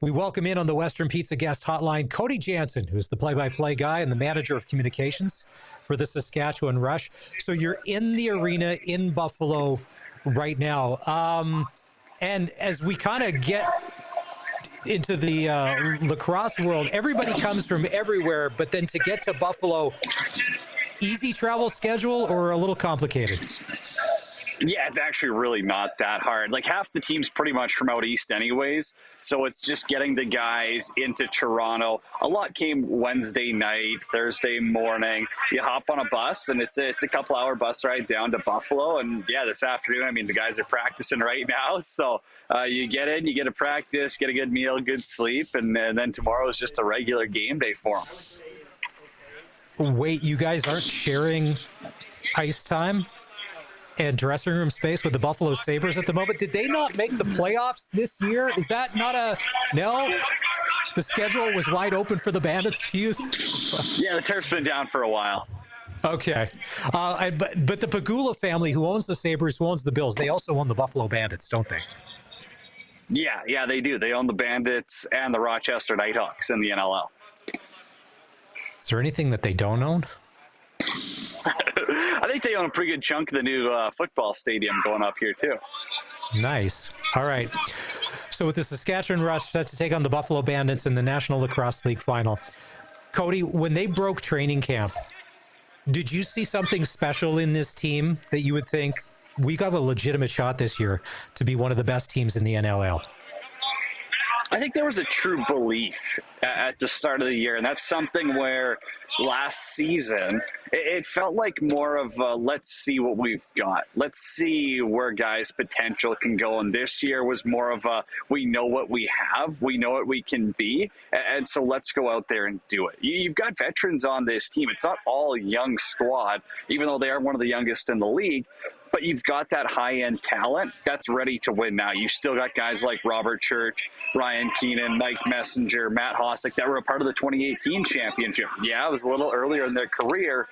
We welcome in on the Western Pizza guest hotline, Cody Janzen, who's the play-by-play guy and the manager of communications for the Saskatchewan Rush. So you're in the arena in Buffalo right now. And as we kind of get into the lacrosse world, everybody comes from everywhere, but then to get to Buffalo, easy travel schedule or a little complicated? Yeah, it's actually really not that hard. Like half the team's pretty much from out east anyways, so it's just getting the guys into Toronto. A lot came Wednesday night, Thursday morning. You hop on a bus, and it's a couple hour bus ride down to Buffalo. And yeah, this afternoon, I mean, the guys are practicing right now. So you get in, you get a practice, get a good meal, good sleep, and then tomorrow is just a regular game day for them. Wait, you guys aren't sharing ice time and dressing room space with the Buffalo Sabres at the moment? Did they not make the playoffs this year? Is that not a no? The schedule was wide open for the Bandits to use? Yeah, the turf's been down for a while. Okay. But the Pagula family, who owns the Sabres, who owns the Bills, they also own the Buffalo Bandits, don't they? Yeah, they do. They own the Bandits and the Rochester Nighthawks in the NLL. Is there anything that they don't own? I think they own a pretty good chunk of the new football stadium going up here, too. Nice. All right. So with the Saskatchewan Rush set to take on the Buffalo Bandits in the National Lacrosse League final, Cody, when they broke training camp, did you see something special in this team that you would think, we got a legitimate shot this year to be one of the best teams in the NLL? I think there was a true belief at the start of the year, and that's something where last season it felt like more of a, let's see what we've got. Let's see where guys' potential can go. And this year was more of a, we know what we have, we know what we can be, and so let's go out there and do it. You've got veterans on this team. It's not all a young squad, even though they are one of the youngest in the league. But you've got that high-end talent that's ready to win now. You still got guys like Robert Church, Ryan Keenan, Mike Messenger, Matt Hossack that were a part of the 2018 championship. Yeah, it was a little earlier in their career,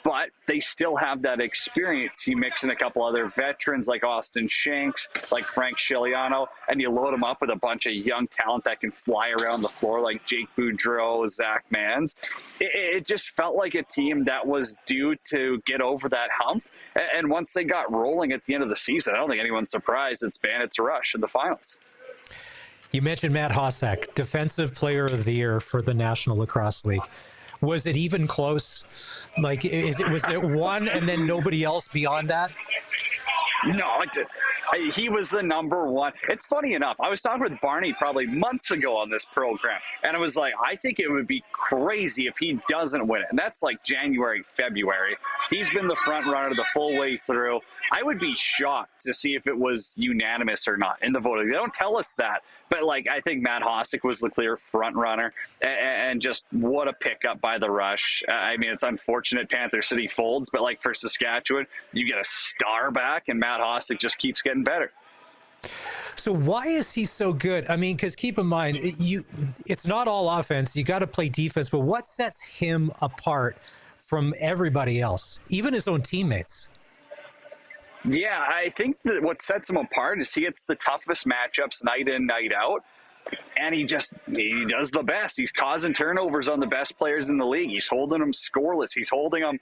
but they still have that experience. You mix in a couple other veterans like Austin Shanks, like Frank Shiliano, and you load them up with a bunch of young talent that can fly around the floor like Jake Boudreau, Zach Mans. It just felt like a team that was due to get over that hump. And once they got rolling at the end of the season, I don't think anyone's surprised it's Bandits Rush in the finals. You mentioned Matt Hossack, Defensive Player of the Year for the National Lacrosse League. Was it even close? Like, was it one and then nobody else beyond that? No, he was the number one. It's funny enough. I was talking with Barney probably months ago on this program, and I was like, I think it would be crazy if he doesn't win it. And that's like January, February. He's been the front runner the full way through. I would be shocked to see if it was unanimous or not in the voting. They don't tell us that, but like I think Matt Hossack was the clear front runner, and just what a pickup by the Rush. I mean, it's unfortunate Panther City folds, but like for Saskatchewan, you get a star back, and Matt Hossack just keeps getting better. So why is he so good? I mean, because keep in mind, it's not all offense. You got to play defense, but what sets him apart from everybody else, even his own teammates? Yeah, I think that what sets him apart is he gets the toughest matchups night in, night out. And he does the best. He's causing turnovers on the best players in the league. He's holding them scoreless. He's holding them,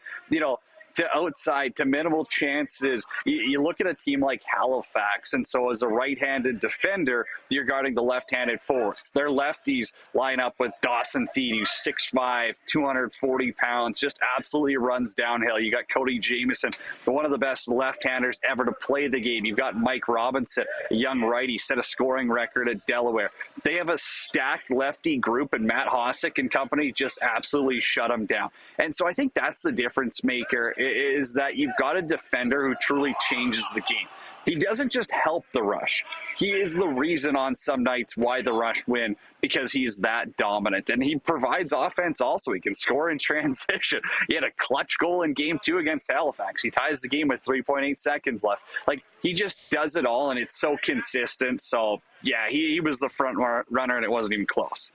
to outside, to minimal chances. You look at a team like Halifax, and so as a right-handed defender, you're guarding the left-handed forwards. Their lefties line up with Dawson Thede, who's 6'5", 240 pounds, just absolutely runs downhill. You got Cody Jamieson, one of the best left-handers ever to play the game. You've got Mike Robinson, a young righty, set a scoring record at Delaware. They have a stacked lefty group, and Matt Hossack and company just absolutely shut them down. And so I think that's the difference maker, is that you've got a defender who truly changes the game. He doesn't just help the Rush. He is the reason on some nights why the Rush win, because he's that dominant. And he provides offense also. He can score in transition. He had a clutch goal in Game 2 against Halifax. He ties the game with 3.8 seconds left. Like, he just does it all, and it's so consistent. So, yeah, he was the front runner, and it wasn't even close.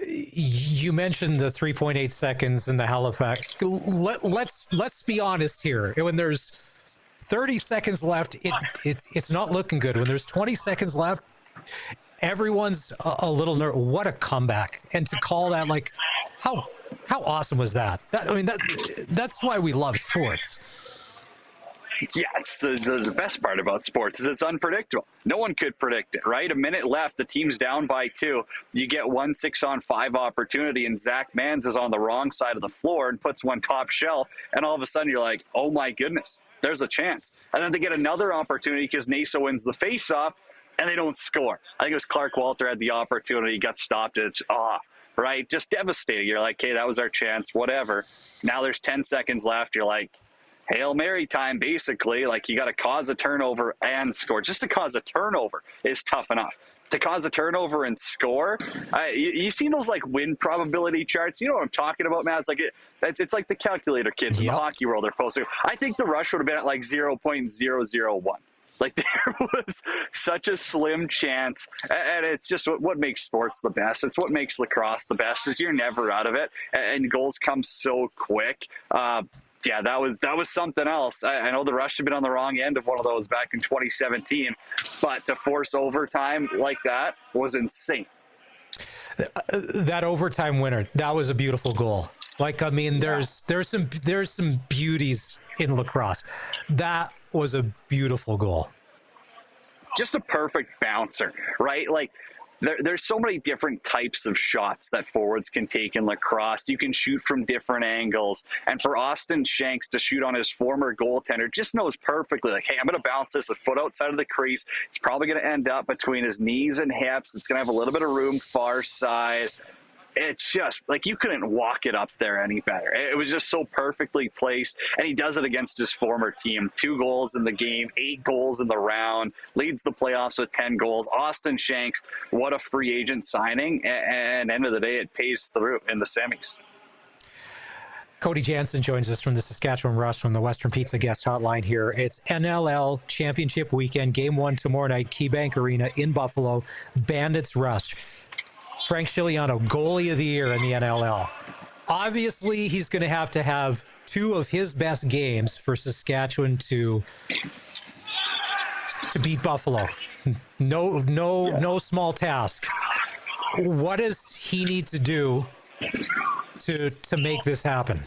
You mentioned the 3.8 seconds in the Halifax. Let's be honest here. When there's 30 seconds left, it's not looking good. When there's 20 seconds left, Everyone's a little nervous. What a comeback. And to call that, like, how awesome was that? That's why we love sports. Yeah, it's the best part about sports is it's unpredictable. No one could predict it, right? A minute left, the team's down by 2. You get 1 6-on-5 opportunity, and Zach Mans is on the wrong side of the floor and puts one top shelf, and all of a sudden you're like, oh my goodness, there's a chance. And then they get another opportunity because Nasa wins the face-off, and they don't score. I think it was Clark Walter had the opportunity, got stopped, and it's, right? Just devastating. You're like, okay, that was our chance, whatever. Now there's 10 seconds left. You're like, Hail Mary time, basically. Like, you got to cause a turnover and score. Just to cause a turnover is tough enough. To cause a turnover and score, you seen those like win probability charts? You know what I'm talking about, man? It's like it's like the calculator kids in the hockey world are posting. I think the Rush would have been at like 0.001. Like, there was such a slim chance, and it's just what makes sports the best. It's what makes lacrosse the best, is you're never out of it, and goals come so quick. Yeah, that was something else. I know the Rush had been on the wrong end of one of those back in 2017, but to force overtime like that was insane. That overtime winner, that was a beautiful goal. Like, I mean, there's some beauties in lacrosse. That was a beautiful goal. Just a perfect bouncer, right? Like, there's so many different types of shots that forwards can take in lacrosse. You can shoot from different angles. And for Austin Shanks to shoot on his former goaltender, just knows perfectly, like, hey, I'm going to bounce this a foot outside of the crease. It's probably going to end up between his knees and hips. It's going to have a little bit of room far side. It's just like, you couldn't walk it up there any better. It was just so perfectly placed, and he does it against his former team. 2 goals in the game, 8 goals in the round, leads the playoffs with 10 goals. Austin Shanks, what a free agent signing, and end of the day, it pays through in the semis. Cody Janzen joins us from the Saskatchewan Rush from the Western Pizza guest hotline here. It's NLL Championship weekend, Game 1 tomorrow night, KeyBank Arena in Buffalo, Bandits Rush. Frank Chiliano, goalie of the year in the NLL. Obviously, he's going to have 2 of his best games for Saskatchewan to beat Buffalo. No small task. What does he need to do to make this happen?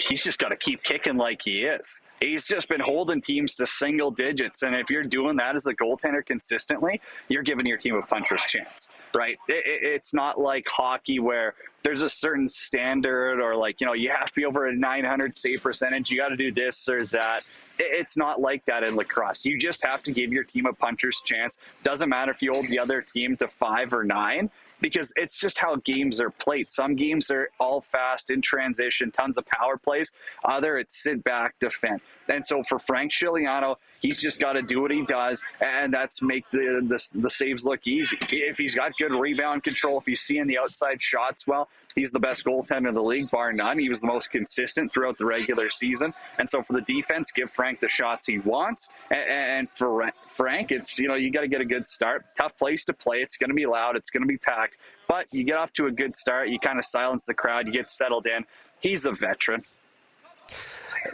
He's just got to keep kicking like he is. He's just been holding teams to single digits. And if you're doing that as a goaltender consistently, you're giving your team a puncher's chance, right? It's not like hockey where there's a certain standard, or like, you have to be over a 900 save percentage. You got to do this or that. It's not like that in lacrosse. You just have to give your team a puncher's chance. Doesn't matter if you hold the other team to 5 or 9. Because it's just how games are played. Some games are all fast in transition, tons of power plays. Other, it's sit back, defend. And so for Frank Chiliano, he's just got to do what he does, and that's make the saves look easy. If he's got good rebound control, if he's seeing the outside shots well, he's the best goaltender in the league, bar none. He was the most consistent throughout the regular season. And so for the defense, give Frank the shots he wants. And for Frank, it's, you got to get a good start. Tough place to play. It's going to be loud. It's going to be packed. But you get off to a good start. You kind of silence the crowd. You get settled in. He's a veteran.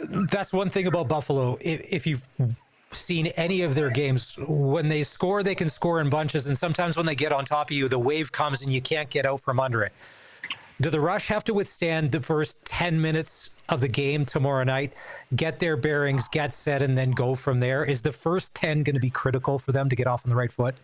That's one thing about Buffalo. If you've seen any of their games, when they score, they can score in bunches. And sometimes when they get on top of you, the wave comes and you can't get out from under it. Do the Rush have to withstand the first 10 minutes of the game tomorrow night, get their bearings, get set, and then go from there? Is the first 10 going to be critical for them to get off on the right foot?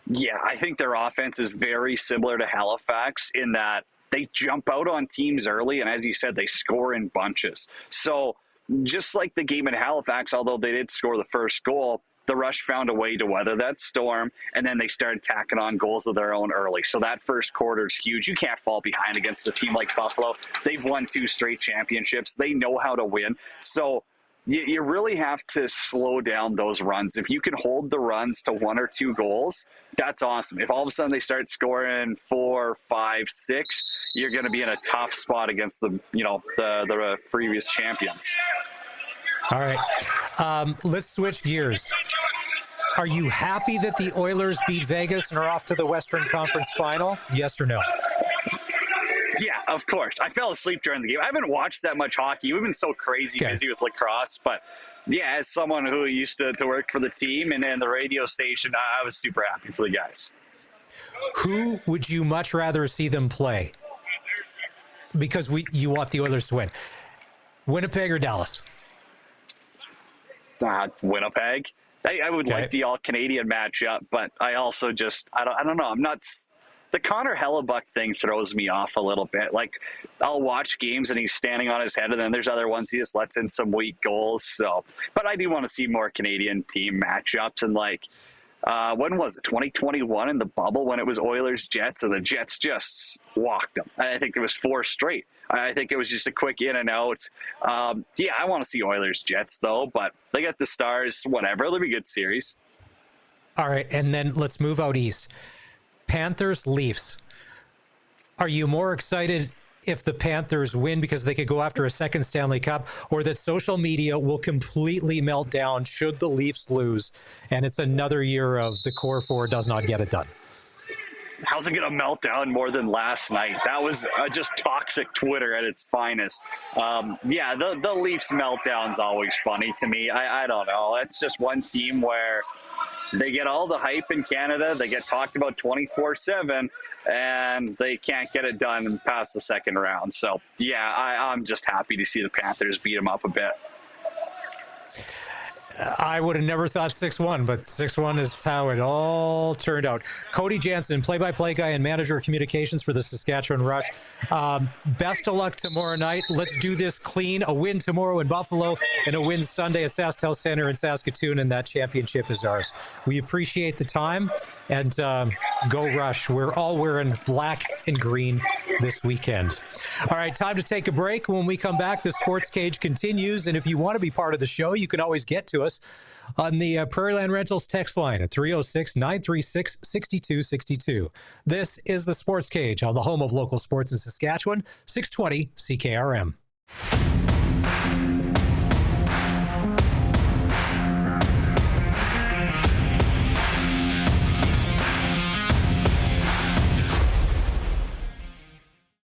Yeah, I think their offense is very similar to Halifax in that they jump out on teams early, and as you said, they score in bunches. So just like the game in Halifax, although they did score the first goal, the Rush found a way to weather that storm, and then they started tacking on goals of their own early. So that first quarter is huge. You can't fall behind against a team like Buffalo. They've won 2 straight championships. They know how to win. So you really have to slow down those runs. If you can hold the runs to 1 or 2 goals, that's awesome. If all of a sudden they start scoring 4, 5, 6, you're going to be in a tough spot against the previous champions. All right. Let's switch gears. Are you happy that the Oilers beat Vegas and are off to the Western Conference Final? Yes or no? Yeah, of course. I fell asleep during the game. I haven't watched that much hockey. We've been so crazy busy with lacrosse, but Yeah, as someone who used to work for the team and the radio station, I was super happy for the guys. Who would you much rather see them play? Because you want the Oilers to win. Winnipeg or Dallas? Winnipeg. I would like the all-Canadian matchup, but I also just, I don't know. I'm not. The Connor Hellebuck thing throws me off a little bit. Like, I'll watch games and he's standing on his head, and then there's other ones he just lets in some weak goals. So, but I do want to see more Canadian team matchups. And like, when was it? 2021 in the bubble when it was Oilers Jets, and the Jets just walked them. I think it was 4 straight. I think it was just a quick in and out. Yeah, I want to see Oilers Jets though, but they got the Stars. Whatever, it'll be a good series. All right, and then let's move out east. Panthers, Leafs. Are you more excited if the Panthers win because they could go after a second Stanley Cup, or that social media will completely melt down should the Leafs lose and it's another year of the core four does not get it done? How's it going to melt down more than last night? That was just toxic Twitter at its finest. Yeah, the Leafs meltdown's always funny to me. I don't know. It's just one team where they get all the hype in Canada. They get talked about 24/7, and they can't get it done past the second round. So, yeah, I'm just happy to see the Panthers beat them up a bit. I would have never thought 6-1, but 6-1 is how it all turned out. Cody Janzen, play-by-play guy and manager of communications for the Saskatchewan Rush. Best of luck tomorrow night. Let's do this clean. A win tomorrow in Buffalo and a win Sunday at SaskTel Center in Saskatoon, and that championship is ours. We appreciate the time, and go Rush. We're all wearing black and green this weekend. All right, time to take a break. When we come back, the Sports Cage continues, and if you want to be part of the show, you can always get to us on the Prairie Land Rentals text line at 306-936-6262. This is the Sports Cage on the home of local sports in Saskatchewan, 620 CKRM.